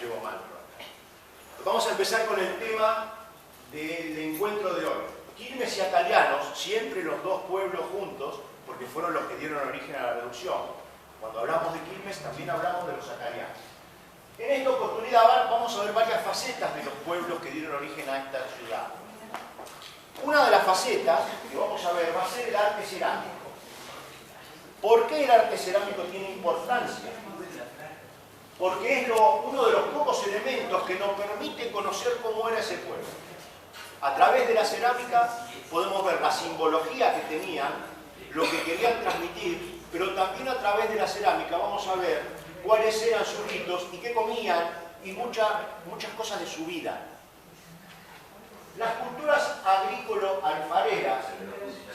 llevo mal. Vamos a empezar con el tema del encuentro de hoy. Quilmes y Acalianos, siempre los dos pueblos juntos, porque fueron los que dieron origen a la reducción. Cuando hablamos de Quilmes, también hablamos de los acalianos. En esta oportunidad vamos a ver varias facetas de los pueblos que dieron origen a esta ciudad. Una de las facetas que vamos a ver va a ser el arte cerámico. ¿Por qué el arte cerámico tiene importancia? Porque es uno de los pocos elementos que nos permite conocer cómo era ese pueblo. A través de la cerámica podemos ver la simbología que tenían, lo que querían transmitir, pero también a través de la cerámica vamos a ver cuáles eran sus ritos y qué comían y muchas cosas de su vida. Las culturas agrícola-alfareras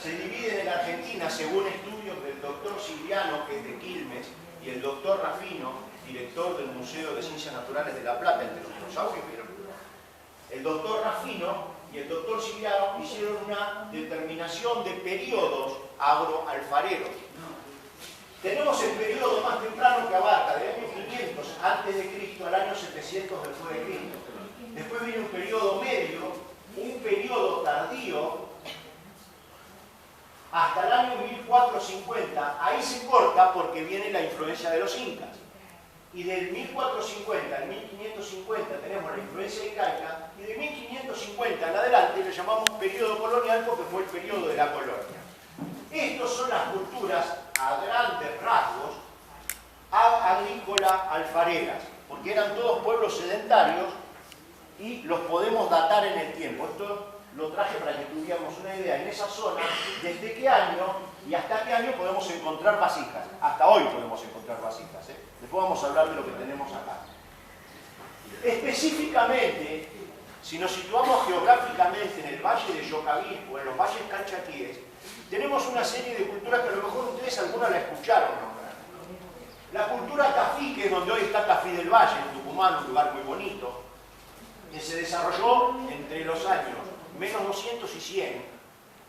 se dividen en Argentina según estudios del doctor Silviano, que es de Quilmes, y el doctor Rafino, director del Museo de Ciencias Naturales de La Plata, entre los dinosaurios. El doctor Rafino y el doctor Silviano hicieron una determinación de periodos agroalfareros. Tenemos el periodo más temprano que abarca del año 500 a.C. al año 700 después de Cristo. Después viene un periodo medio, un periodo tardío, hasta el año 1450. Ahí se corta porque viene la influencia de los incas. Y del 1450 al 1550 tenemos la influencia incaica, y de 1550 en adelante le llamamos periodo colonial porque fue el periodo de la colonia. Estas son las culturas a grandes rasgos agrícola-alfareras, porque eran todos pueblos sedentarios y los podemos datar en el tiempo. Esto lo traje para que tuviéramos una idea. En esa zona, desde qué año y hasta qué año podemos encontrar vasijas. Hasta hoy podemos encontrar vasijas. Después vamos a hablar de lo que tenemos acá. Específicamente, si nos situamos geográficamente en el valle de Yocaví o en los valles calchaquíes, tenemos una serie de culturas que a lo mejor ustedes algunas la escucharon nombrar. La cultura Tafí, que es donde hoy está Tafí del Valle, en Tucumán, un lugar muy bonito, que se desarrolló entre los años menos 200 y 100.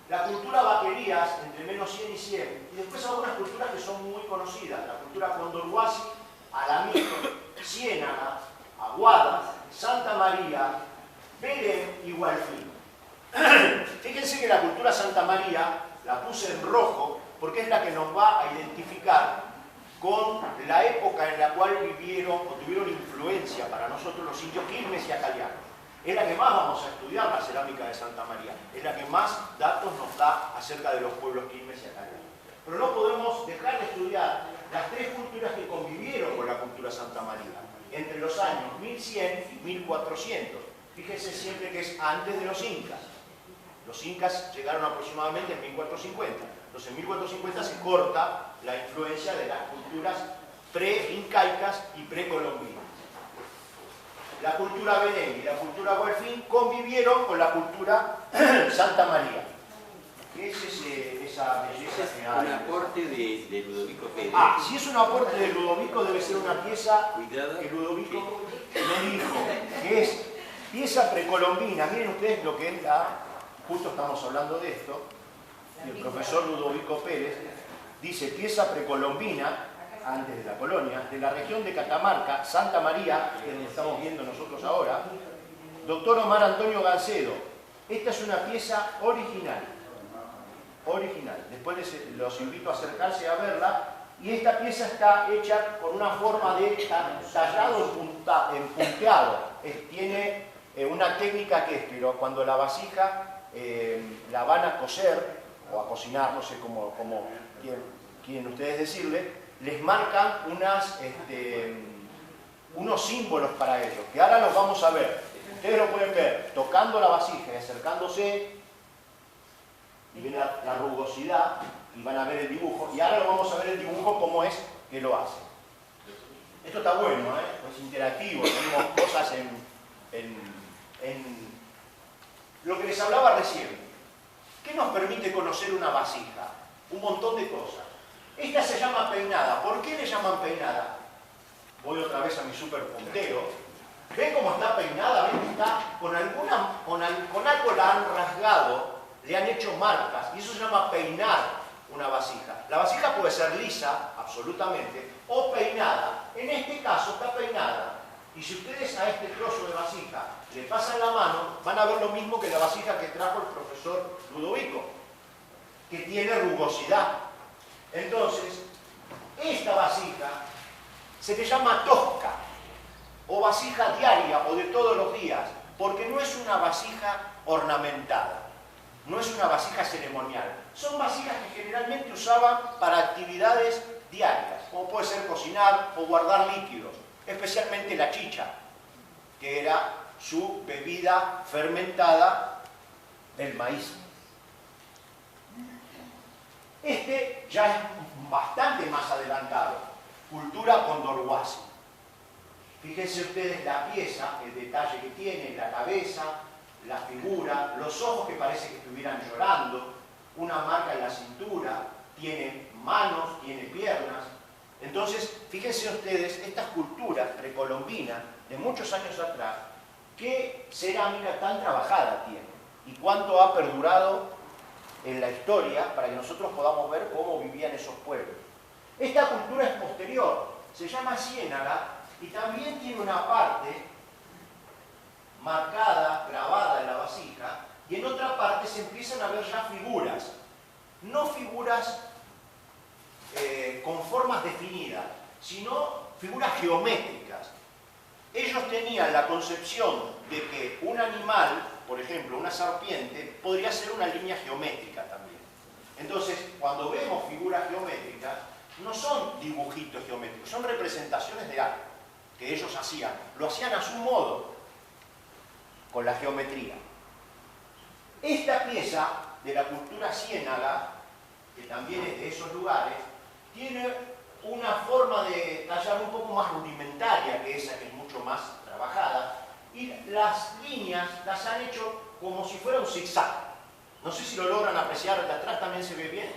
La cultura Vaquerías, entre menos 100 y 100. Y después algunas culturas que son muy conocidas. La cultura Condorhuasi, Alamito, Ciénaga, Aguada, Santa María, Belén y Gualfín. Fíjense que la cultura Santa María la puse en rojo porque es la que nos va a identificar con la época en la cual vivieron o tuvieron influencia para nosotros los indios Quilmes y Acalianos. Es la que más vamos a estudiar, la cerámica de Santa María. Es la que más datos nos da acerca de los pueblos Quilmes y Acalianos. Pero no podemos dejar de estudiar las tres culturas que convivieron con la cultura Santa María entre los años 1100 y 1400. Fíjense siempre que es antes de los incas. Los incas llegaron aproximadamente en 1450. Entonces en 1450 se corta la influencia de las culturas pre-incaicas y precolombinas. La cultura Belén y la cultura Gualfín convivieron con la cultura Santa María. ¿Qué es esa belleza que hay? Un aporte de Ludovico Pérez. Si es un aporte de Ludovico, debe ser una pieza que Ludovico me dijo, que es pieza precolombina. Miren ustedes lo que es justo estamos hablando de esto, y el profesor Ludovico Pérez dice pieza precolombina, antes de la colonia, de la región de Catamarca, Santa María, que es donde estamos viendo nosotros ahora, doctor Omar Antonio Gancedo. Esta es una pieza original. Después los invito a acercarse a verla, y esta pieza está hecha con una forma de tallado en punteado. Tiene una técnica que es, pero cuando la vasija la van a cocer, o a cocinar, no sé cómo quieren ustedes decirle, les marcan unos símbolos para ellos, que ahora los vamos a ver. Ustedes lo pueden ver tocando la vasija y acercándose, y ven la rugosidad, y van a ver el dibujo, y ahora lo vamos a ver el dibujo cómo es que lo hace. Esto está bueno, es interactivo, tenemos cosas en lo que les hablaba recién. ¿Qué nos permite conocer una vasija? Un montón de cosas. Esta se llama peinada. ¿Por qué le llaman peinada? Voy otra vez a mi super puntero. ¿Ven cómo está peinada? ¿Ven que está con algo la han rasgado, le han hecho marcas? Y eso se llama peinar una vasija. La vasija puede ser lisa, absolutamente, o peinada. En este caso está peinada. Y si ustedes a este trozo de vasija le pasan la mano, van a ver lo mismo que la vasija que trajo el profesor Ludovico, que tiene rugosidad. Entonces, esta vasija se le llama tosca, o vasija diaria, o de todos los días, porque no es una vasija ornamentada, no es una vasija ceremonial. Son vasijas que generalmente usaban para actividades diarias, como puede ser cocinar o guardar líquidos, especialmente la chicha, que era su bebida fermentada del maíz. Este ya es bastante más adelantado, cultura condorhuasi. Fíjense ustedes la pieza, el detalle que tiene, la cabeza, la figura, los ojos que parece que estuvieran llorando, una marca en la cintura, tiene manos, tiene piernas. Entonces, fíjense ustedes, estas culturas precolombinas de muchos años atrás, qué cerámica tan trabajada tienen y cuánto ha perdurado en la historia para que nosotros podamos ver cómo vivían esos pueblos. Esta cultura es posterior, se llama ciénaga y también tiene una parte marcada, grabada en la vasija, y en otra parte se empiezan a ver ya figuras, no figuras con formas definidas, sino figuras geométricas. Ellos tenían la concepción de que un animal, por ejemplo, una serpiente, podría ser una línea geométrica también. Entonces, cuando vemos figuras geométricas, no son dibujitos geométricos, son representaciones de algo que ellos hacían. Lo hacían a su modo, con la geometría. Esta pieza de la cultura ciénaga, que también es de esos lugares, tiene una forma de tallar un poco más rudimentaria que esa, que es mucho más trabajada, y las líneas las han hecho como si fuera un zigzag. No sé si lo logran apreciar, de atrás también se ve bien.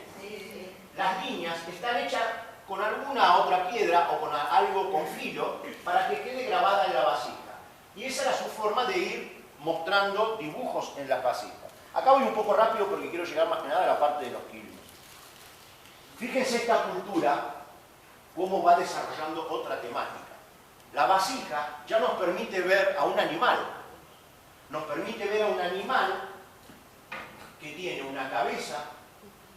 Las líneas están hechas con alguna otra piedra o con algo con filo para que quede grabada en la vasija. Y esa era su forma de ir mostrando dibujos en las vasijas. Acá voy un poco rápido porque quiero llegar más que nada a la parte de los quilmes. Fíjense esta cultura, cómo va desarrollando otra temática. La vasija ya nos permite ver a un animal. Nos permite ver a un animal que tiene una cabeza,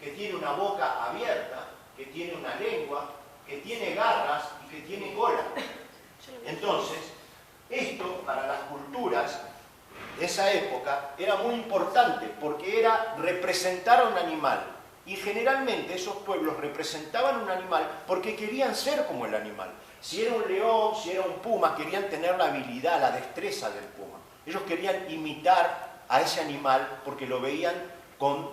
que tiene una boca abierta, que tiene una lengua, que tiene garras y que tiene cola. Entonces, esto para las culturas de esa época era muy importante porque era representar a un animal. Y generalmente esos pueblos representaban un animal porque querían ser como el animal. Si era un león, si era un puma, querían tener la habilidad, la destreza del puma. Ellos querían imitar a ese animal porque lo veían con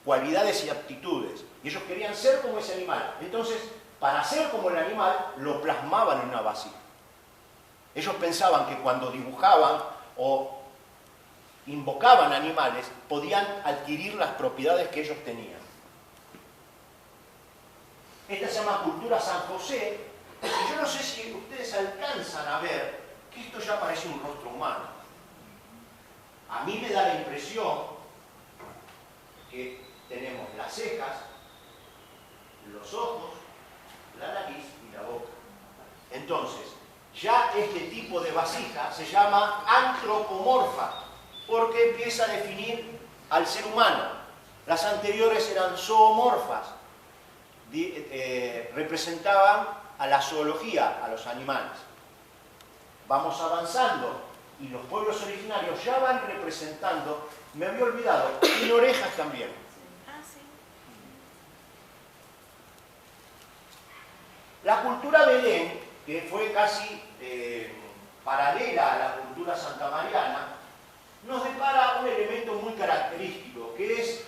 cualidades y aptitudes. Y ellos querían ser como ese animal. Entonces, para ser como el animal, lo plasmaban en una vasija. Ellos pensaban que cuando dibujaban o invocaban animales, podían adquirir las propiedades que ellos tenían. Esta se llama cultura San José, y yo no sé si ustedes alcanzan a ver que esto ya parece un rostro humano. A mí me da la impresión que tenemos las cejas, los ojos, la nariz y la boca. Entonces, ya este tipo de vasija se llama antropomorfa, porque empieza a definir al ser humano. Las anteriores eran zoomorfas, representaban a la zoología, a los animales. Vamos avanzando y los pueblos originarios ya van representando, me había olvidado, y orejas también. La cultura Belén, que fue casi paralela a la cultura santamariana, nos depara un elemento muy característico, que es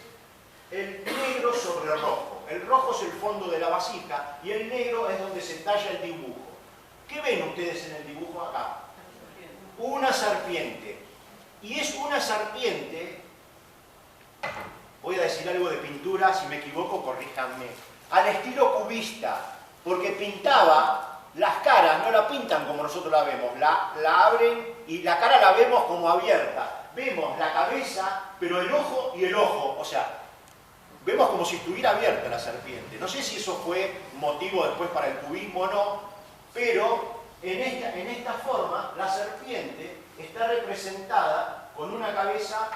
el negro sobre el rojo. El rojo es el fondo de la vasija y el negro es donde se talla el dibujo. ¿Qué ven ustedes en el dibujo acá? Una serpiente. Y es una serpiente, voy a decir algo de pintura, si me equivoco, corríjanme, al estilo cubista, porque pintaba las caras, no la pintan como nosotros la vemos, la abren y la cara la vemos como abierta. Vemos la cabeza, pero el ojo y el ojo, o sea, vemos como si estuviera abierta la serpiente. No sé si eso fue motivo después para el cubismo o no, pero En esta forma, la serpiente está representada con una cabeza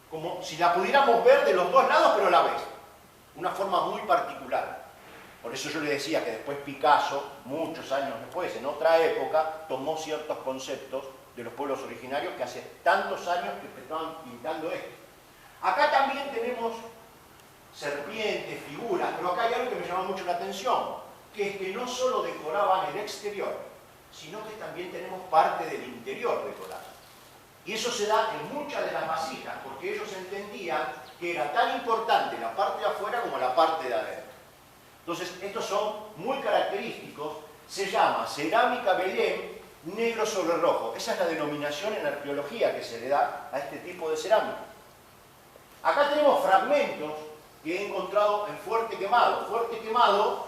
como si la pudiéramos ver de los dos lados, pero a la vez. Una forma muy particular. Por eso yo le decía que después Picasso, muchos años después, en otra época, tomó ciertos conceptos de los pueblos originarios que hace tantos años que estaban pintando esto. Acá también tenemos serpientes, figuras, pero acá hay algo que me llama mucho la atención, que es que no solo decoraban el exterior, sino que también tenemos parte del interior decorada. Y eso se da en muchas de las vasijas, porque ellos entendían que era tan importante la parte de afuera como la parte de adentro. Entonces, estos son muy característicos. Se llama cerámica Belém, negro sobre rojo. Esa es la denominación en arqueología que se le da a este tipo de cerámica. Acá tenemos fragmentos que he encontrado en Fuerte Quemado. Fuerte Quemado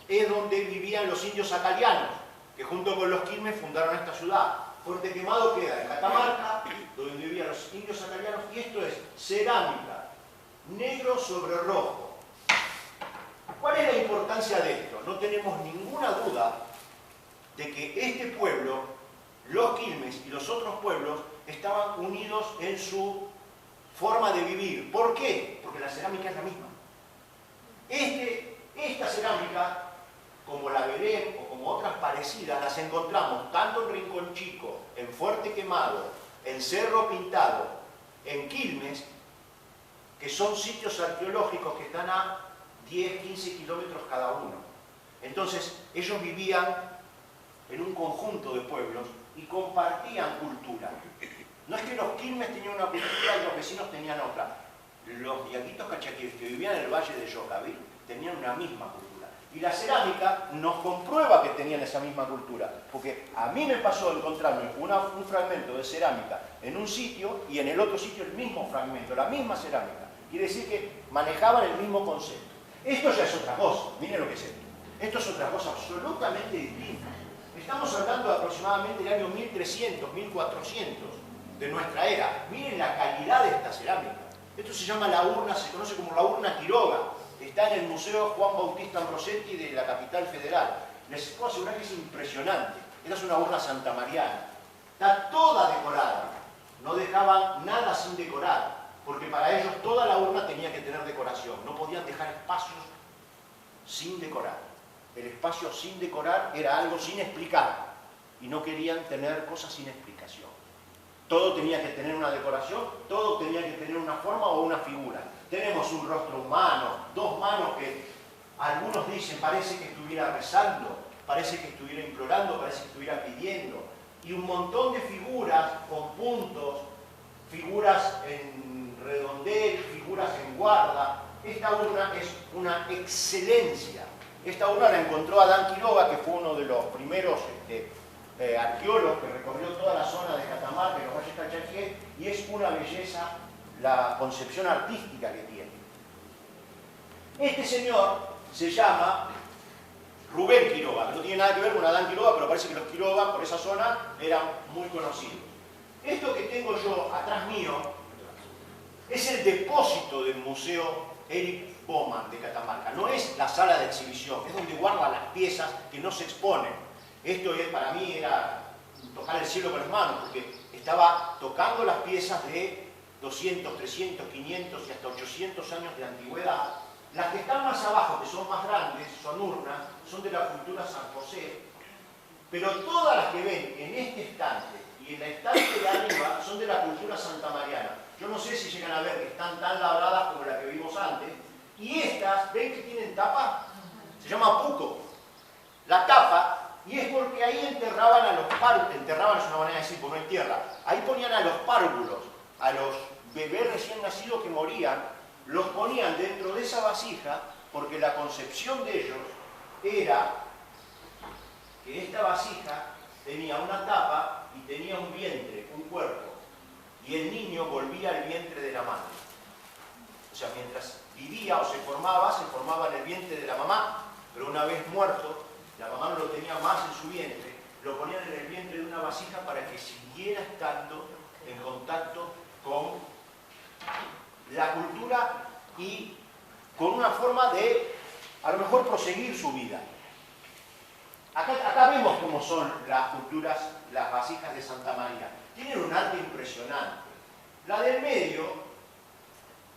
es donde vivían los indios acalianos, que junto con los quilmes fundaron esta ciudad. Fuerte Quemado queda en Catamarca, donde vivían los indios acalianos, y esto es cerámica, negro sobre rojo. ¿Cuál es la importancia de esto? No tenemos ninguna duda de que este pueblo, los quilmes y los otros pueblos, estaban unidos en su forma de vivir. ¿Por qué? Porque la cerámica es la misma. Esta cerámica, como la Belém o como otras parecidas, las encontramos tanto en Rincón Chico, en Fuerte Quemado, en Cerro Pintado, en Quilmes, que son sitios arqueológicos que están a 10, 15 kilómetros cada uno. Entonces, ellos vivían en un conjunto de pueblos y compartían cultura. No es que los quilmes tenían una cultura y los vecinos tenían otra. Los yaquitos cachaquíes que vivían en el valle de Yocaví tenían una misma cultura. Y la cerámica nos comprueba que tenían esa misma cultura. Porque a mí me pasó encontrarme un fragmento de cerámica en un sitio y en el otro sitio el mismo fragmento, la misma cerámica. Quiere decir que manejaban el mismo concepto. Esto ya es otra cosa. Miren lo que es esto. Esto es otra cosa absolutamente distinta. Estamos hablando de aproximadamente del año 1300, 1400 de nuestra era. Miren la calidad de esta cerámica. Esto se llama la urna, se conoce como la urna Quiroga. Está en el Museo Juan Bautista Ambrosetti de la capital federal. Les puedo asegurar que es impresionante. Esta es una urna santamariana. Está toda decorada. No dejaban nada sin decorar, porque para ellos toda la urna tenía que tener decoración. No podían dejar espacios sin decorar. El espacio sin decorar era algo sin explicar. Y no querían tener cosas sin explicación. Todo tenía que tener una decoración, todo tenía que tener una forma o una figura. Tenemos un rostro humano, dos manos que algunos dicen parece que estuviera rezando, parece que estuviera implorando, parece que estuviera pidiendo. Y un montón de figuras con puntos, figuras en redondel, figuras en guarda. Esta urna es una excelencia. Esta urna la encontró Adán Quiroga, que fue uno de los primeros arqueólogos que recorrió toda la zona de Catamarca y los valles calchaquíes, y es una belleza la concepción artística que tiene. Este señor se llama Rubén Quiroga, que no tiene nada que ver con Adán Quiroga, pero parece que los Quiroga por esa zona eran muy conocidos. Esto que tengo yo atrás mío es el depósito del Museo Erich Boman de Catamarca. No es la sala de exhibición, es donde guardan las piezas que no se exponen. Esto para mí era tocar el cielo con las manos, porque estaba tocando las piezas de 200, 300, 500 y hasta 800 años de antigüedad. Las que están más abajo, que son más grandes, son urnas, son de la cultura San José, pero todas las que ven en este estante y en la estante de arriba son de la cultura santamariana. Yo no sé si llegan a ver que están tan labradas como la que vimos antes, y estas, ¿ven que tienen tapa? Se llama puco. La tapa, y es porque ahí enterraban a los párvulos, enterraban es una manera de decir, porque no hay tierra, ahí ponían a los párvulos, a los bebés recién nacidos que morían, los ponían dentro de esa vasija, porque la concepción de ellos era que esta vasija tenía una tapa y tenía un vientre, un cuerpo, y el niño volvía al vientre de la madre. O sea, mientras vivía o se formaba en el vientre de la mamá, pero una vez muerto, la mamá no lo tenía más en su vientre, lo ponían en el vientre de una vasija para que siguiera estando en contacto con la cultura y con una forma de, a lo mejor, proseguir su vida. Acá vemos cómo son las culturas, las vasijas de Santa María. Tienen un arte impresionante. La del medio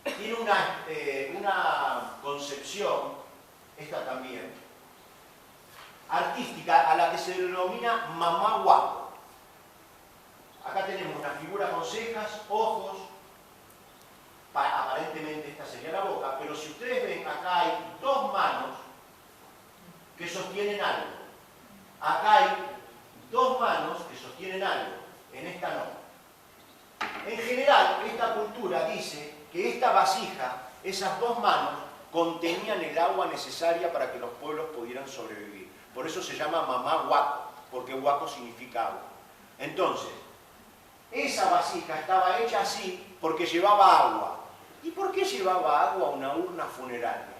tiene una concepción, esta también, artística a la que se denomina mamá guapo. Acá tenemos una figura con cejas, ojos, aparentemente esta sería la boca, pero si ustedes ven, acá hay dos manos que sostienen algo. Acá hay dos manos que sostienen algo, en esta no. En general, esta cultura dice que esta vasija, esas dos manos, contenían el agua necesaria para que los pueblos pudieran sobrevivir. Por eso se llama mamá huaco, porque huaco significa agua. Entonces, esa vasija estaba hecha así porque llevaba agua. ¿Y por qué llevaba agua a una urna funeraria?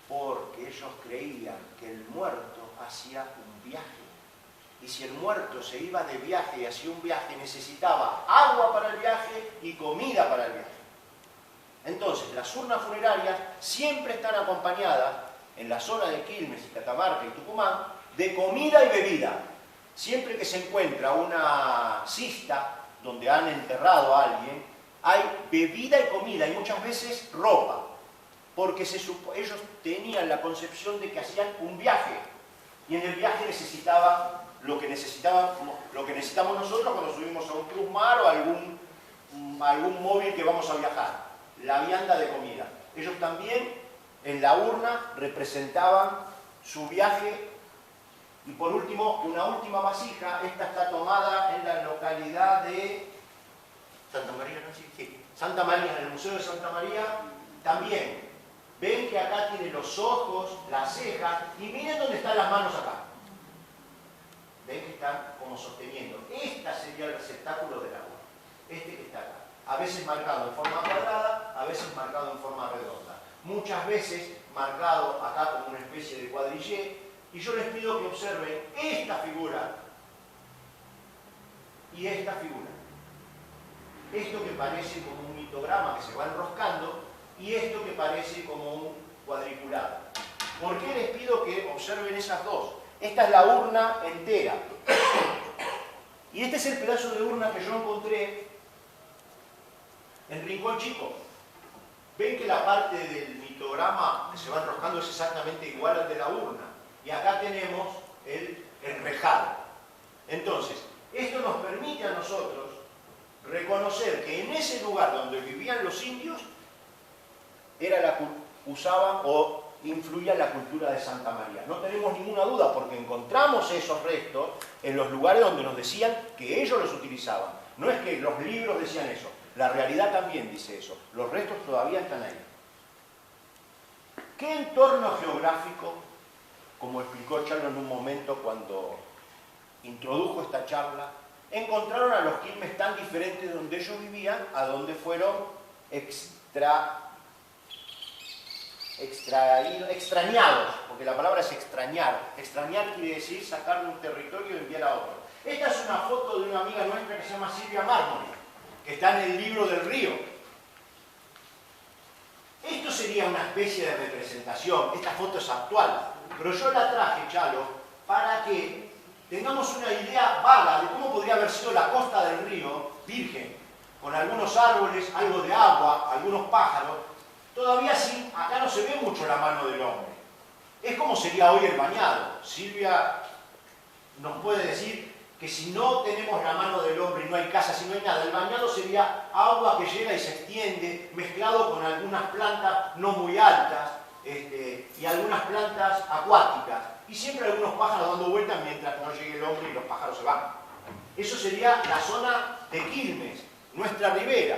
Porque ellos creían que el muerto hacía un viaje. Y si el muerto se iba de viaje y hacía un viaje, necesitaba agua para el viaje y comida para el viaje. Entonces, las urnas funerarias siempre están acompañadas, en la zona de Quilmes y Catamarca y Tucumán, de comida y bebida. Siempre que se encuentra una cista donde han enterrado a alguien, hay bebida y comida, y muchas veces ropa. Porque ellos tenían la concepción de que hacían un viaje, y en el viaje necesitaban lo que necesitamos nosotros cuando subimos a un plusmar o algún móvil que vamos a viajar, la vianda de comida. Ellos también en la urna representaban su viaje. Y por último, una última vasija, esta está tomada en la localidad de Santa María, ¿no? Sí. Santa María, en el Museo de Santa María, también. Ven que acá tiene los ojos, las cejas, y miren dónde están las manos acá. Ven que están como sosteniendo. Esta sería el receptáculo del agua. Este que está acá. A veces marcado en forma cuadrada, a veces marcado en forma redonda. Muchas veces marcado acá como una especie de cuadrillé. Y yo les pido que observen esta figura y esta figura. Esto que parece como un mitograma que se va enroscando y esto que parece como un cuadriculado. ¿Por qué les pido que observen esas dos? Esta es la urna entera. Y este es el pedazo de urna que yo encontré en Rincón Chico. Ven que la parte del mitograma que se va enroscando es exactamente igual al de la urna. Y acá tenemos el enrejado. Entonces, esto nos permite a nosotros reconocer que en ese lugar donde vivían los indios usaban o influía la cultura de Santa María. No tenemos ninguna duda porque encontramos esos restos en los lugares donde nos decían que ellos los utilizaban. No es que los libros decían eso, la realidad también dice eso. Los restos todavía están ahí. ¿Qué entorno geográfico, como explicó Chalo en un momento cuando introdujo esta charla, encontraron a los Quilmes tan diferentes de donde ellos vivían a donde fueron extrañados? Porque la palabra es extrañar. Extrañar quiere decir sacar de un territorio y enviar a otro. Esta es una foto de una amiga nuestra que se llama Silvia Mármoli, que está en el libro del río. Esto sería una especie de representación. Esta foto es actual. Pero yo la traje, Chalo, para que tengamos una idea vaga de cómo podría haber sido la costa del río virgen, con algunos árboles, algo de agua, algunos pájaros. Todavía sí, acá no se ve mucho la mano del hombre. Es como sería hoy el bañado. Silvia nos puede decir que si no tenemos la mano del hombre y no hay casa, si no hay nada, el bañado sería agua que llega y se extiende, mezclado con algunas plantas no muy altas, y algunas plantas acuáticas, y siempre algunos pájaros dando vueltas mientras no llegue el hombre y los pájaros se van. Eso sería la zona de Quilmes, nuestra ribera,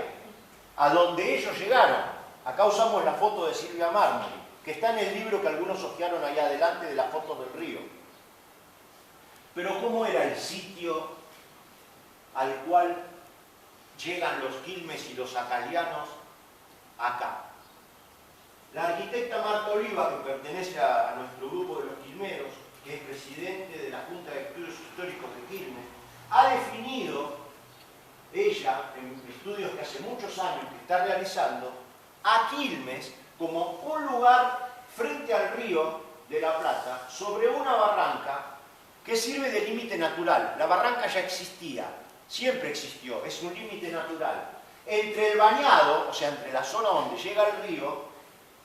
a donde ellos llegaron. Acá usamos la foto de Silvia Mármoli, que está en el libro que algunos hojearon allá adelante de las fotos del río. Pero ¿cómo era el sitio al cual llegan los Quilmes y los acalianos acá? La arquitecta Marta Oliva, que pertenece a nuestro grupo de los quilmeros, que es presidente de la Junta de Estudios Históricos de Quilmes, ha definido, ella, en estudios que hace muchos años que está realizando, a Quilmes como un lugar frente al río de la Plata, sobre una barranca que sirve de límite natural. La barranca ya existía, siempre existió, es un límite natural. Entre el bañado, o sea, entre la zona donde llega el río,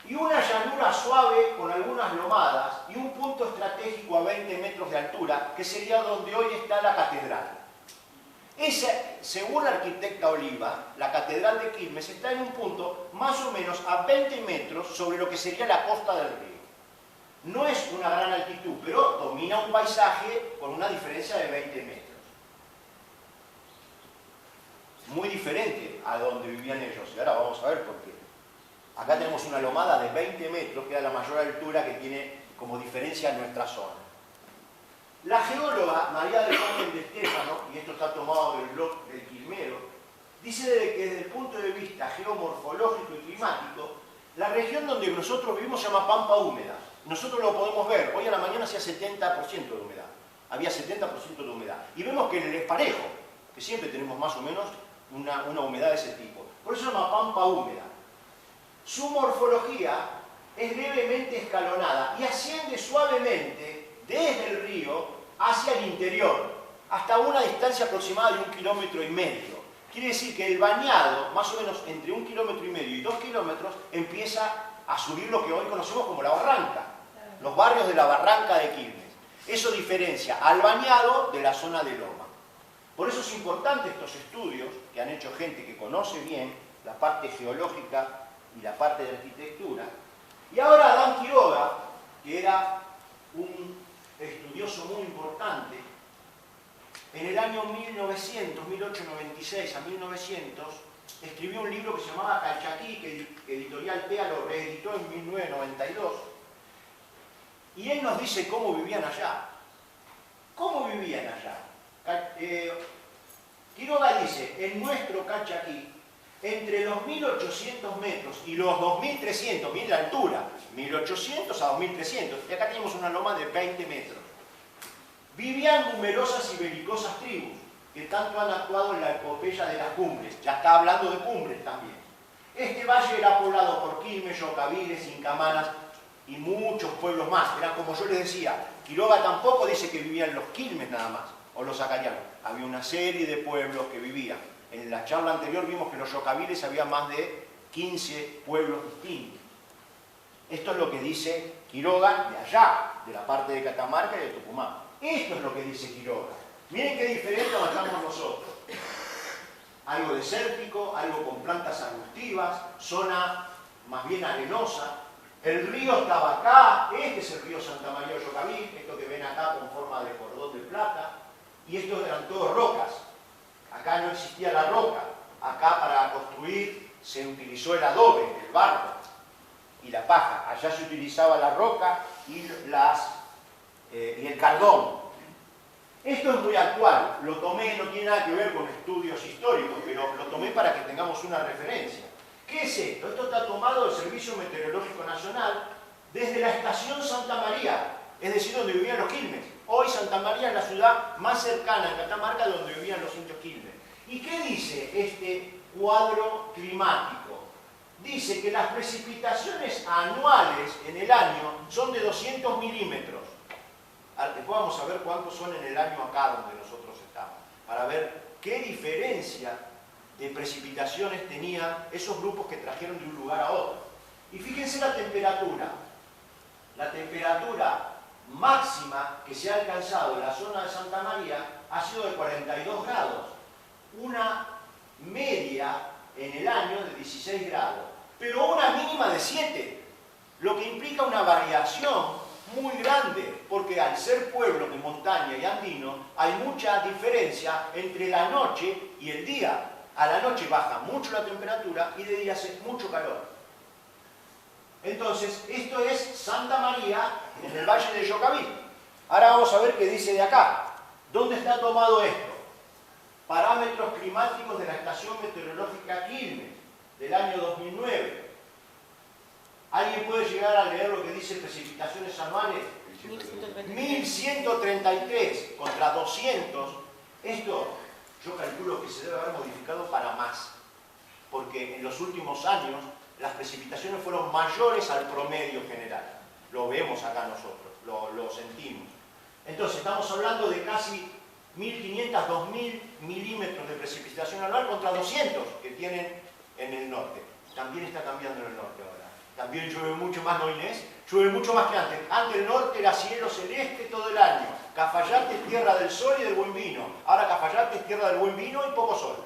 y una llanura suave con algunas lomadas y un punto estratégico a 20 metros de altura, que sería donde hoy está la catedral. Según la arquitecta Oliva, la catedral de Quilmes está en un punto más o menos a 20 metros sobre lo que sería la costa del río. No es una gran altitud, pero domina un paisaje con una diferencia de 20 metros. Muy diferente a donde vivían ellos. Y ahora vamos a ver por qué. Acá tenemos una lomada de 20 metros, que es la mayor altura que tiene como diferencia nuestra zona. La geóloga María del Carmen de Stefano, y esto está tomado del blog del Quilmero, dice que desde el punto de vista geomorfológico y climático, la región donde nosotros vivimos se llama Pampa Húmeda. Nosotros lo podemos ver, hoy a la mañana hacía 70% de humedad, había 70% de humedad. Y vemos que el esparejo, que siempre tenemos más o menos una humedad de ese tipo. Por eso se llama Pampa Húmeda. Su morfología es levemente escalonada y asciende suavemente desde el río hacia el interior, hasta una distancia aproximada de 1,5 kilómetros. Quiere decir que el bañado, más o menos entre 1,5 kilómetros y 2 kilómetros, empieza a subir lo que hoy conocemos como la barranca, los barrios de la barranca de Quilmes. Eso diferencia al bañado de la zona de loma. Por eso es importante estos estudios que han hecho gente que conoce bien la parte geológica y la parte de arquitectura. Y ahora Adán Quiroga, que era un estudioso muy importante, en el año 1896 a 1900, escribió un libro que se llamaba Calchaquí, que Editorial TEA lo reeditó en 1992, y él nos dice cómo vivían allá. ¿Cómo vivían allá? Quiroga dice, en nuestro Calchaquí, entre los 1800 metros y los 2300, miren la altura, 1800 a 2300, y acá tenemos una loma de 20 metros, vivían numerosas y belicosas tribus, que tanto han actuado en la epopeya de las cumbres, ya está hablando de cumbres también. Este valle era poblado por Quilmes, Yocaviles, Incamanas y muchos pueblos más. Eran como yo les decía, Quiroga tampoco dice que vivían los Quilmes nada más, o los acarianos. Había una serie de pueblos que vivían. En la charla anterior vimos que en los Yocaviles había más de 15 pueblos distintos. Esto es lo que dice Quiroga de allá, de la parte de Catamarca y de Tucumán. Esto es lo que dice Quiroga. Miren qué diferente avanzamos nosotros. Algo desértico, algo con plantas arbustivas, zona más bien arenosa. El río estaba acá, este es el río Santa María de Yocaví, esto que ven acá con forma de cordón de plata, y estos eran todos rocas. Acá no existía la roca, acá para construir se utilizó el adobe, el barro y la paja. Allá se utilizaba la roca y el cardón. Esto es muy actual, lo tomé, no tiene nada que ver con estudios históricos, pero lo tomé para que tengamos una referencia. ¿Qué es esto? Esto está tomado del Servicio Meteorológico Nacional desde la estación Santa María, es decir, donde vivían los Quilmes. Hoy Santa María es la ciudad más cercana en Catamarca donde vivían los indios Quilmes. ¿Y qué dice este cuadro climático? Dice que las precipitaciones anuales en el año son de 200 milímetros. Después vamos a ver cuántos son en el año acá donde nosotros estamos, para ver qué diferencia de precipitaciones tenían esos grupos que trajeron de un lugar a otro. Y fíjense la temperatura. La temperatura máxima que se ha alcanzado en la zona de Santa María ha sido de 42 grados. Una media en el año de 16 grados, pero una mínima de 7, lo que implica una variación muy grande, porque al ser pueblo de montaña y andino, hay mucha diferencia entre la noche y el día. A la noche baja mucho la temperatura y de día hace mucho calor. Entonces, esto es Santa María en el Valle de Yocaví. Ahora vamos a ver qué dice de acá. ¿Dónde está tomado esto? Parámetros climáticos de la Estación Meteorológica Quilmes, del año 2009. ¿Alguien puede llegar a leer lo que dice precipitaciones anuales? 1133 contra 200. Esto yo calculo que se debe haber modificado para más, porque en los últimos años las precipitaciones fueron mayores al promedio general. lo vemos acá nosotros, lo sentimos. Entonces estamos hablando de casi 1.500, 2.000 milímetros de precipitación anual contra 200 que tienen en el norte. También está cambiando en el norte ahora. También llueve mucho más, ¿no, Inés? Llueve mucho más que antes. Antes el norte era cielo celeste todo el año. Cafayate es tierra del sol y del buen vino. Ahora Cafayate es tierra del buen vino y poco sol.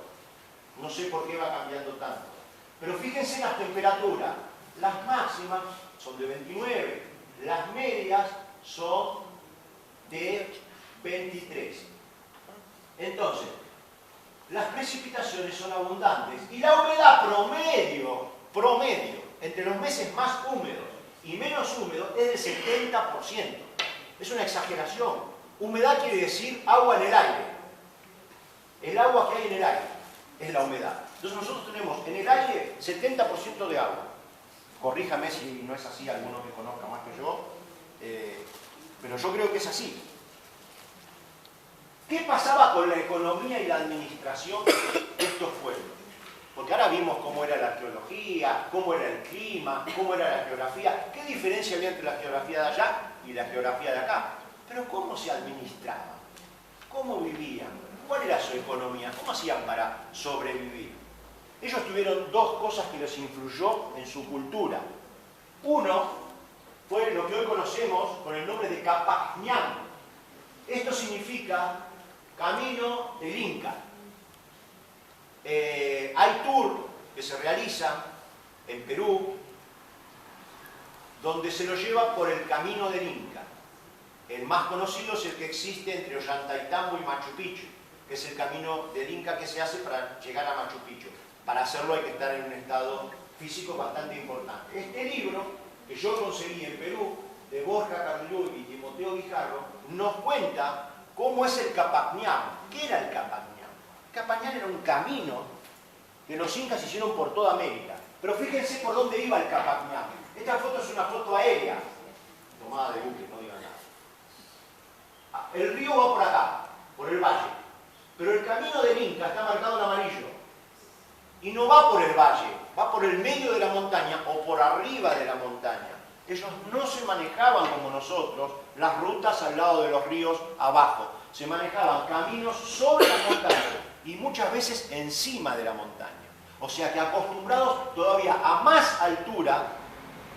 No sé por qué va cambiando tanto. Pero fíjense en las temperaturas. Las máximas son de 29. Las medias son de 23. Entonces, las precipitaciones son abundantes y la humedad promedio, entre los meses más húmedos y menos húmedos es del 70%. Es una exageración. Humedad quiere decir agua en el aire. El agua que hay en el aire es la humedad. Entonces nosotros tenemos en el aire 70% de agua. Corríjame si no es así, alguno que conozca más que yo, pero yo creo que es así. ¿Qué pasaba con la economía y la administración de estos pueblos? Porque ahora vimos cómo era la arqueología, cómo era el clima, cómo era la geografía. ¿Qué diferencia había entre la geografía de allá y la geografía de acá? Pero ¿cómo se administraban? ¿Cómo vivían? ¿Cuál era su economía? ¿Cómo hacían para sobrevivir? Ellos tuvieron dos cosas que les influyó en su cultura. Uno fue lo que hoy conocemos con el nombre de Capacñán. Esto significa Camino del Inca. Hay tours que se realizan en Perú donde se lo lleva por el Camino del Inca. El más conocido es el que existe entre Ollantaytambo y Machu Picchu, que es el camino del Inca que se hace para llegar a Machu Picchu. Para hacerlo hay que estar en un estado físico bastante importante. Este libro, que yo conseguí en Perú, de Borja Carrillo y Timoteo Guijarro, nos cuenta cómo es el Capacñán. ¿Qué era el Capacñán? El Capacñán era un camino que los incas hicieron por toda América. Pero fíjense por dónde iba el Capacñán. Esta foto es una foto aérea, tomada de Google, no digan nada. El río va por acá, por el valle. Pero el camino del Inca está marcado en amarillo. Y no va por el valle, va por el medio de la montaña o por arriba de la montaña. Ellos no se manejaban como nosotros, las rutas al lado de los ríos abajo. Se manejaban caminos sobre la montaña y muchas veces encima de la montaña. O sea que acostumbrados todavía a más altura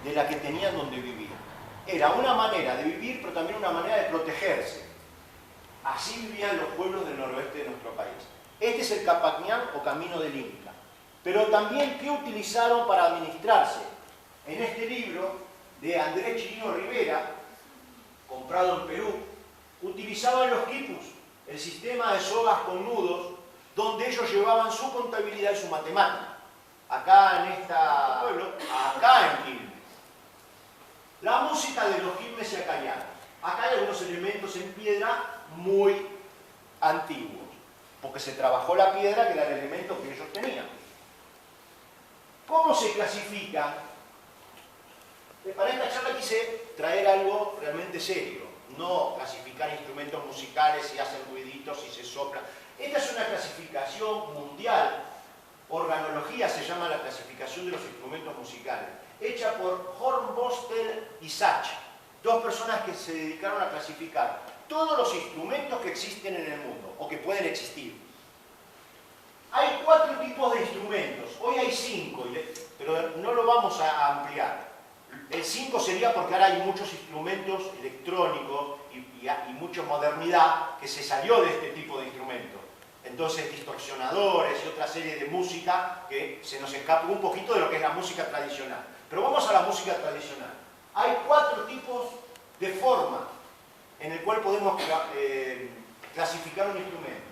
de la que tenían donde vivir. Era una manera de vivir, pero también una manera de protegerse. Así vivían los pueblos del noroeste de nuestro país. Este es el Capacñán o Camino del Inca. Pero también, ¿qué utilizaron para administrarse? En este libro de Andrés Chirino Rivera, comprado en Perú, utilizaban los quipus, el sistema de sogas con nudos, donde ellos llevaban su contabilidad y su matemática. Acá en este pueblo, acá en Quilmes. La música de los Quilmes y acayanos. Acá hay algunos elementos en piedra muy antiguos, porque se trabajó la piedra, que era el elemento que ellos tenían. ¿Cómo se clasifica? Para esta charla quise traer algo realmente serio, no clasificar instrumentos musicales si hacen ruiditos, si se soplan. Esta es una clasificación mundial, organología se llama la clasificación de los instrumentos musicales, hecha por Hornbostel y Sach, dos personas que se dedicaron a clasificar todos los instrumentos que existen en el mundo, o que pueden existir. Hay 4 tipos de instrumentos, hoy hay 5, pero no lo vamos a ampliar. El 5 sería porque ahora hay muchos instrumentos electrónicos y mucha modernidad que se salió de este tipo de instrumentos. Entonces distorsionadores y otra serie de música que se nos escapa un poquito de lo que es la música tradicional. Pero vamos a la música tradicional. Hay 4 tipos de forma en el cual podemos clasificar un instrumento.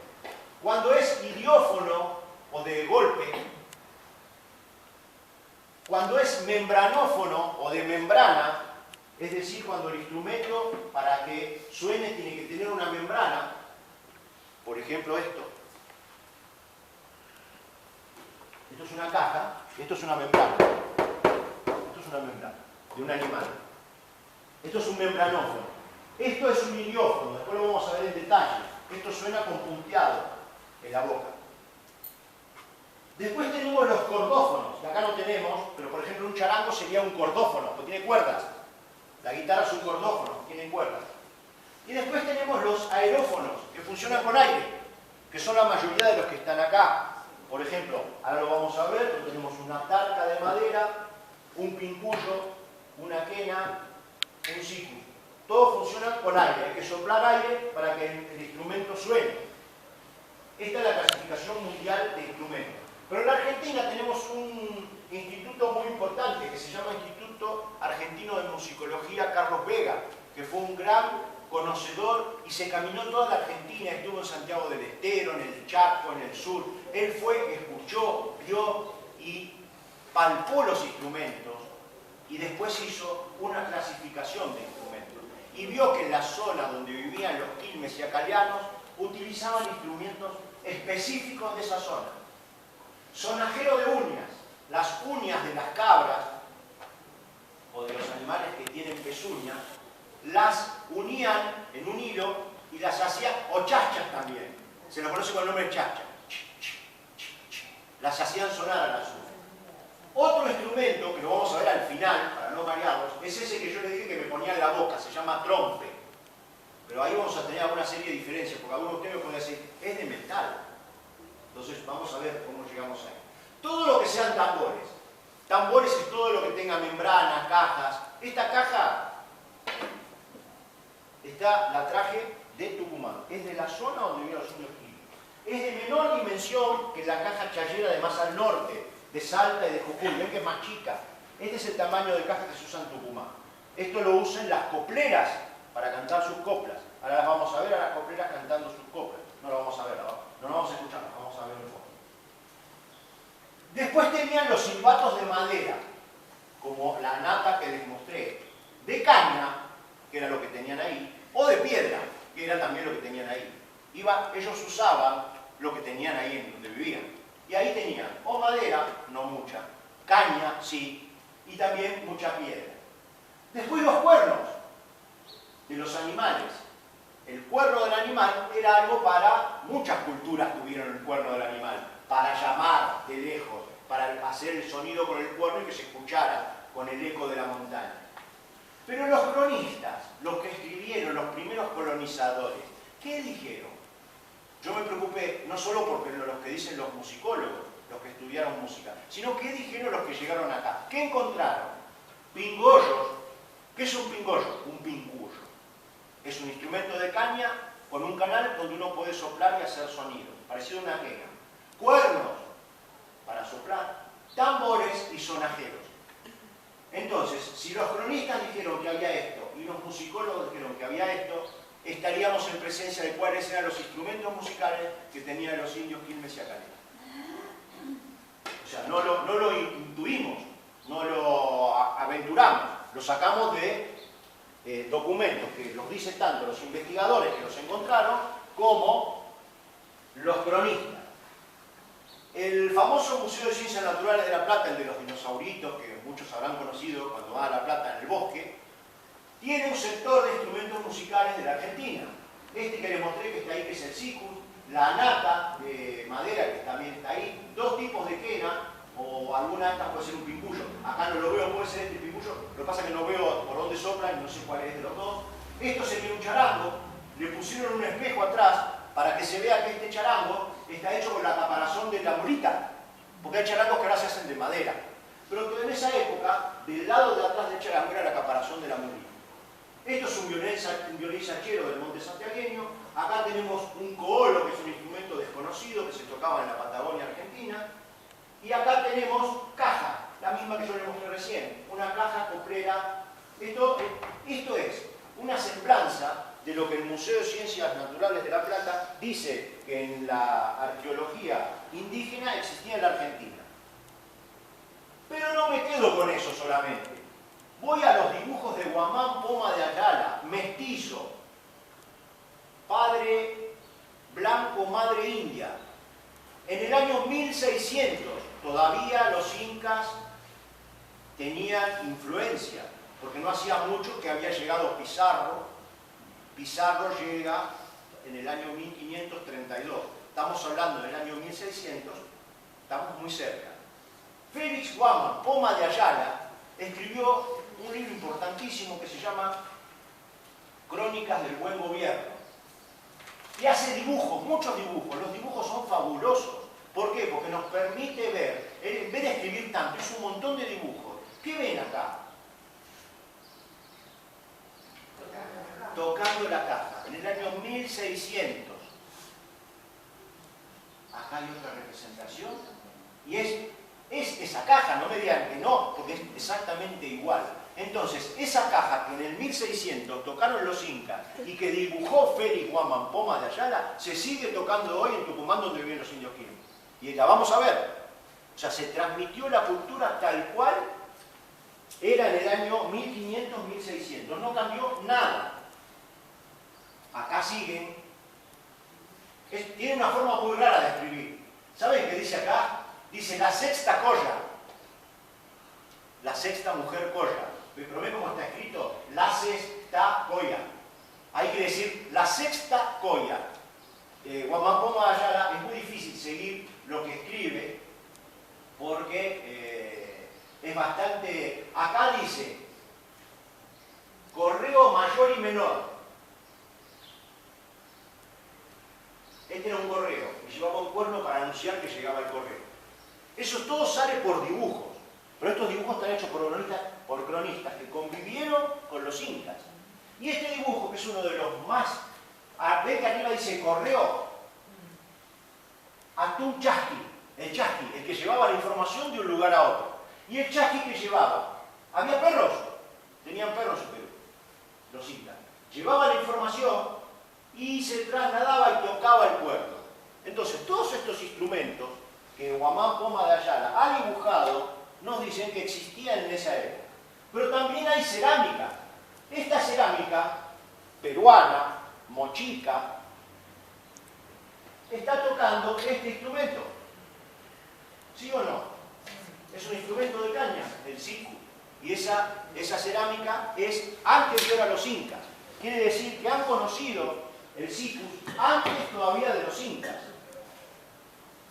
Cuando es idiófono o de golpe, cuando es membranófono o de membrana, es decir, cuando el instrumento para que suene tiene que tener una membrana, por ejemplo esto es una caja, esto es una membrana, esto es una membrana de un animal, esto es un membranófono, esto es un idiófono, después lo vamos a ver en detalle, esto suena con punteado en la boca. Después tenemos los cordófonos, que acá no tenemos, pero por ejemplo un charango sería un cordófono, porque tiene cuerdas. La guitarra es un cordófono, tiene cuerdas. Y después tenemos los aerófonos, que funcionan con aire, que son la mayoría de los que están acá. Por ejemplo, ahora lo vamos a ver, pero tenemos una tarca de madera, un pincullo, una quena, un sicu. Todos funcionan con aire, hay que soplar aire para que el instrumento suene. Esta es la clasificación mundial de instrumentos. Pero en la Argentina tenemos un instituto muy importante que se llama Instituto Argentino de Musicología Carlos Vega, que fue un gran conocedor y se caminó toda la Argentina, estuvo en Santiago del Estero, en el Chaco, en el sur. Él fue, escuchó, vio y palpó los instrumentos y después hizo una clasificación de instrumentos. Y vio que en la zona donde vivían los quilmes y acalianos utilizaban instrumentos específicos de esa zona. Sonajero de uñas, las uñas de las cabras o de los animales que tienen pezuñas, las unían en un hilo y las hacían, o chachas también, se lo conoce con el nombre de chacha, las hacían sonar a las uñas. Otro instrumento, que lo vamos a ver al final, para no marearlos, es ese que yo le dije que me ponía en la boca, se llama trompe. Pero ahí vamos a tener alguna serie de diferencias, porque algunos de ustedes me pueden decir, es de metal. Entonces vamos a ver cómo llegamos ahí. Todo lo que sean tambores. Tambores es todo lo que tenga membranas, cajas. Esta caja, la traje de Tucumán. Es de la zona donde vivían los indios quilmes. Es de menor dimensión que la caja chayera de más al norte, de Salta y de Jujuy. Ven que es más chica. Este es el tamaño de caja que se usa en Tucumán. Esto lo usan las copleras para cantar sus coplas. Ahora las vamos a ver a las copleras cantando sus coplas. No lo vamos a ver, no lo vamos a escuchar, lo vamos a ver un poco. Después tenían los silbatos de madera, como la nata que les mostré, de caña, que era lo que tenían ahí, o de piedra, que era también lo que tenían ahí. Ellos usaban lo que tenían ahí en donde vivían. Y ahí tenían o madera, no mucha, caña, sí, y también mucha piedra. Después los cuernos de los animales. El cuerno del animal era algo para, muchas culturas tuvieron el cuerno del animal, para llamar de lejos, para hacer el sonido con el cuerno y que se escuchara con el eco de la montaña. Pero los cronistas, los que escribieron, los primeros colonizadores, ¿qué dijeron? Yo me preocupé no solo porque los que dicen los musicólogos, los que estudiaron música, sino qué dijeron los que llegaron acá. ¿Qué encontraron? Pingollos. ¿Qué es un pingollo? Un pincullo. Es un instrumento de caña con un canal donde uno puede soplar y hacer sonido, parecido a una quena. Cuernos para soplar, tambores y sonajeros. Entonces, si los cronistas dijeron que había esto y los musicólogos dijeron que había esto, estaríamos en presencia de cuáles eran los instrumentos musicales que tenían los indios quilmes y acalianos. O sea, no lo intuimos, no lo aventuramos, lo sacamos de documentos que los dicen tanto los investigadores que los encontraron como los cronistas. El famoso Museo de Ciencias Naturales de La Plata, el de los dinosauritos, que muchos habrán conocido cuando van a La Plata en el bosque, tiene un sector de instrumentos musicales de la Argentina. Este que les mostré que está ahí, que es el sicu, la nata de madera que también está ahí, dos tipos de quena, o alguna de estas puede ser un pincullo. Acá no lo veo, puede ser este pincullo, lo que pasa es que no veo por dónde sopla y no sé cuál es de los dos. Esto sería un charango, le pusieron un espejo atrás para que se vea que este charango está hecho con la caparazón de la mulita, porque hay charangos que ahora se hacen de madera. Pero que en esa época, del lado de atrás del charango era la caparazón de la mulita. Esto es un violín sachero del monte santiagueño. Acá tenemos un coolo, que es un instrumento desconocido que se tocaba en la Patagonia Argentina. Y acá tenemos caja, la misma que yo les mostré recién, una caja coplera. Esto es una semblanza de lo que el Museo de Ciencias Naturales de La Plata dice que en la arqueología indígena existía en la Argentina. Pero no me quedo con eso solamente. Voy a los dibujos de Guamán Poma de Ayala, mestizo, padre blanco, madre india. En el año 1600, todavía los incas tenían influencia, porque no hacía mucho que había llegado Pizarro. Pizarro llega en el año 1532. Estamos hablando del año 1600, estamos muy cerca. Félix Guamán Poma de Ayala escribió un libro importantísimo que se llama Crónicas del Buen Gobierno. Y hace dibujos, muchos dibujos. Los dibujos son fabulosos. ¿Por qué? Porque nos permite ver, en vez de escribir tanto, es un montón de dibujos. ¿Qué ven acá? Tocando la caja, en el año 1600. Acá hay otra representación. Y es esa caja, no me digan que no, porque es exactamente igual. Entonces, esa caja que en el 1600 tocaron los incas y que dibujó Félix Guamán Poma de Ayala, se sigue tocando hoy en Tucumán, donde viven los indios quinos. Y la vamos a ver. O sea, se transmitió la cultura tal cual era en el año 1500-1600. No cambió nada. Acá siguen. Tiene una forma muy rara de escribir. ¿Saben qué dice acá? Dice la sexta colla. La sexta mujer colla. Pero ve cómo está escrito. La sexta colla. Hay que decir la sexta colla. Guamán Poma de Ayala es muy difícil seguir lo que escribe porque es bastante... Acá dice correo mayor y menor. Este era un correo y llevaba un cuerno para anunciar que llegaba el correo. Eso todo sale por dibujos, pero estos dibujos están hechos por cronistas que convivieron con los incas. Y este dibujo, que es uno de los más... Ve que arriba dice correo Atún Chasqui, el que llevaba la información de un lugar a otro. Y el chasqui que llevaba. Había perros, tenían perros en Perú, los incas. Llevaba la información y se trasladaba y tocaba el puerto. Entonces, todos estos instrumentos que Guamán Poma de Ayala ha dibujado nos dicen que existían en esa época. Pero también hay cerámica. Esta cerámica peruana, mochica, está tocando este instrumento. ¿Sí o no? Es un instrumento de caña, el sicu. Y esa cerámica es anterior a los incas. Quiere decir que han conocido el sicu antes todavía de los incas.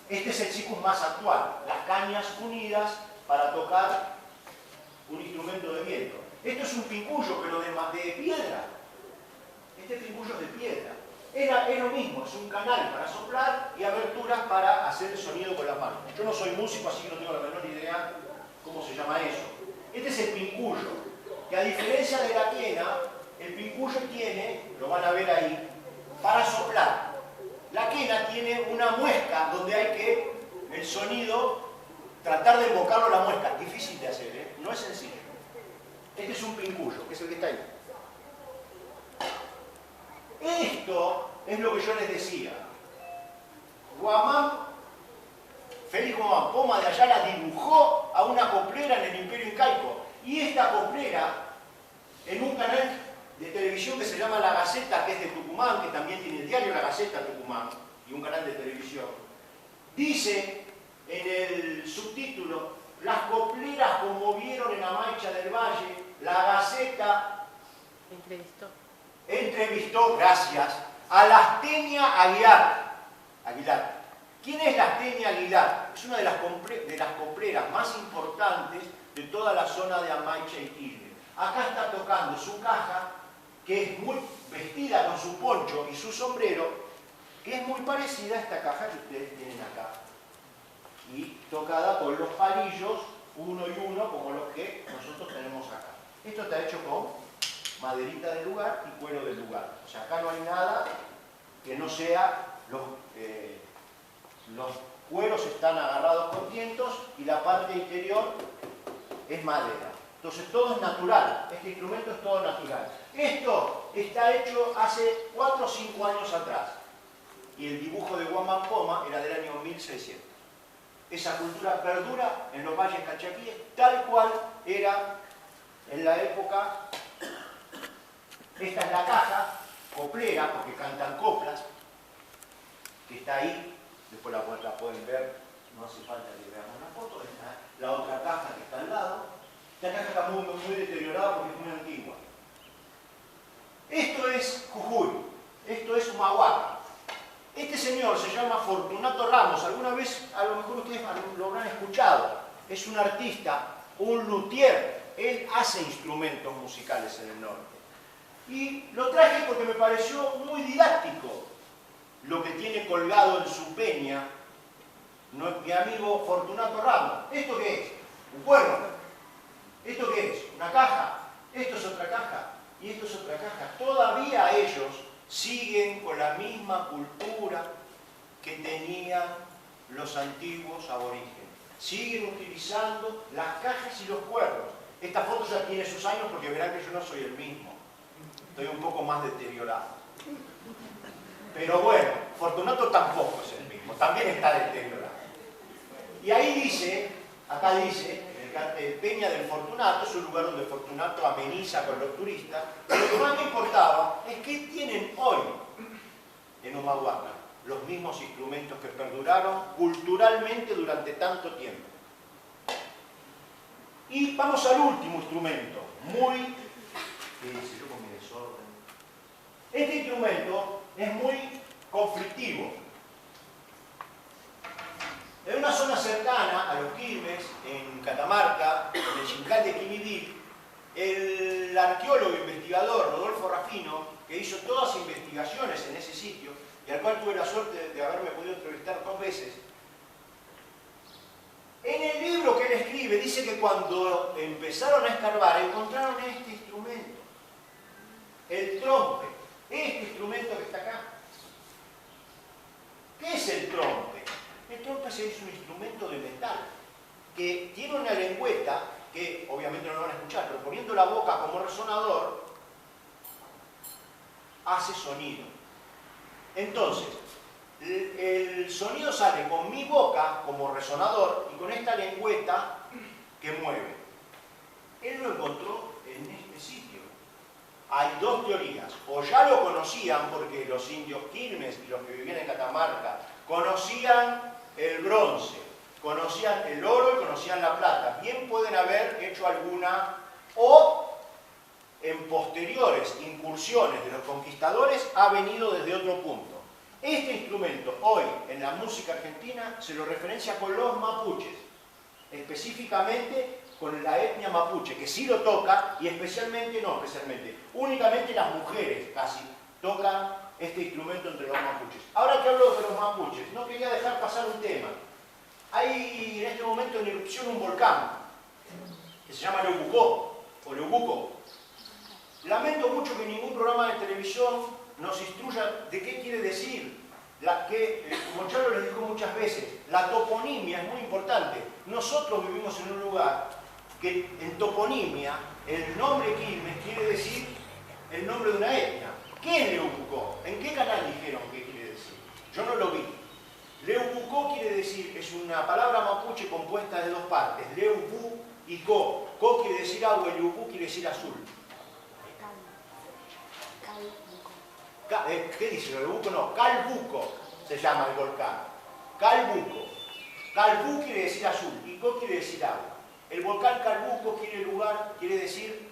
Este es el sicu más actual, las cañas unidas para tocar un instrumento de viento. Esto es un pincullo, pero de piedra. Este pincullo es de piedra. Es lo mismo, es un canal para soplar y aberturas para hacer el sonido con las manos. Yo no soy músico, así que no tengo la menor idea cómo se llama eso. Este es el pincullo, que a diferencia de la quena, el pincullo tiene, lo van a ver ahí, para soplar. La quena tiene una muesca donde hay que, el sonido, tratar de invocarlo a la muesca. Difícil de hacer, ¿eh? No es sencillo. Este es un pincullo, que es el que está ahí. Esto es lo que yo les decía. Félix Guamán Poma de Ayala dibujó a una coplera en el Imperio Incaico. Y esta coplera, en un canal de televisión que se llama La Gaceta, que es de Tucumán, que también tiene el diario La Gaceta Tucumán, y un canal de televisión, dice en el subtítulo: las copleras conmovieron en Amaicha del Valle, La Gaceta entrevistó, gracias, a Lastenia Aguilar. ¿Quién es Lastenia Aguilar? Es una de las copleras más importantes de toda la zona de Amaicha y Quilmes. Acá está tocando su caja, que es muy vestida con su poncho y su sombrero, que es muy parecida a esta caja que ustedes tienen acá. Y tocada con los palillos, uno y uno, como los que nosotros tenemos acá. Esto está hecho con maderita del lugar y cuero del lugar. O sea, acá no hay nada que no sea, los cueros están agarrados con tientos y la parte interior es madera. Entonces todo es natural, este instrumento es todo natural. Esto está hecho hace 4 o 5 años atrás y el dibujo de Guamán Poma era del año 1600. Esa cultura perdura en los valles cachaquíes tal cual era en la época. Esta es la caja coplera, porque cantan coplas, que está ahí, después la pueden ver, no hace falta que veamos la foto. Esta es la otra caja que está al lado. Esta caja está muy deteriorada porque es muy antigua. Esto es Jujuy, esto es Humahuaca. Este señor se llama Fortunato Ramos, alguna vez a lo mejor ustedes lo habrán escuchado. Es un artista, un luthier, Él hace instrumentos musicales en el norte. Y lo traje porque me pareció muy didáctico lo que tiene colgado en su peña mi amigo Fortunato Ramos. ¿Esto qué es? Un cuerno. ¿Esto qué es? Una caja. Esto es otra caja. Y esto es otra caja. Todavía ellos siguen con la misma cultura que tenían los antiguos aborígenes. Siguen utilizando las cajas y los cuernos. Esta foto ya tiene sus años porque verán que yo no soy el mismo. Estoy un poco más deteriorado. Pero bueno, Fortunato tampoco es el mismo. También está deteriorado. Y ahí dice, acá dice, en el cartel Peña del Fortunato, es un lugar donde Fortunato ameniza con los turistas. Pero lo que más me importaba es que tienen hoy en Humahuaca los mismos instrumentos que perduraron culturalmente durante tanto tiempo. Y vamos al último instrumento, ¿qué dice yo con mi desorden? Este instrumento es muy conflictivo. En una zona cercana a los Quilmes, en Catamarca, en el Xincal de Quimidí, el arqueólogo e investigador Rodolfo Rafino, que hizo todas las investigaciones en ese sitio, y al cual tuve la suerte de haberme podido entrevistar 2 veces, en el libro que él escribe dice que cuando empezaron a escarbar encontraron este instrumento, el trompe, este instrumento que está acá. ¿Qué es el trompe? El trompe es un instrumento de metal que tiene una lengüeta que obviamente no lo van a escuchar, pero poniendo la boca como resonador hace sonido. Entonces, el sonido sale con mi boca como resonador y con esta lengüeta que mueve. Él lo encontró en este sitio. Hay 2 teorías. O ya lo conocían porque los indios Quilmes y los que vivían en Catamarca conocían el bronce, conocían el oro y conocían la plata. Bien pueden haber hecho alguna, o en posteriores incursiones de los conquistadores ha venido desde otro punto. Este instrumento hoy en la música argentina se lo referencia con los mapuches, específicamente con la etnia mapuche, que sí lo toca y únicamente las mujeres casi tocan este instrumento entre los mapuches. Ahora que hablo de los mapuches, no quería dejar pasar un tema. Hay en este momento en erupción un volcán que se llama Leubucó o Leubuco. Lamento mucho que ningún programa de televisión nos instruya de qué quiere decir. Como ya lo les dijo muchas veces, la toponimia es muy importante. Nosotros vivimos en un lugar que en toponimia el nombre Quilmes quiere decir el nombre de una etnia. ¿Qué es Leubucó? ¿En qué canal dijeron qué quiere decir? Yo no lo vi. Leubucó quiere decir, es una palabra mapuche compuesta de 2 partes, Leubu y Co. Co quiere decir agua y Leubu quiere decir azul. ¿Qué dice? Leubuco no, Calbuco se llama el volcán. Calbuco. Calbú quiere decir azul y Co quiere decir agua. El volcán Calbuco quiere decir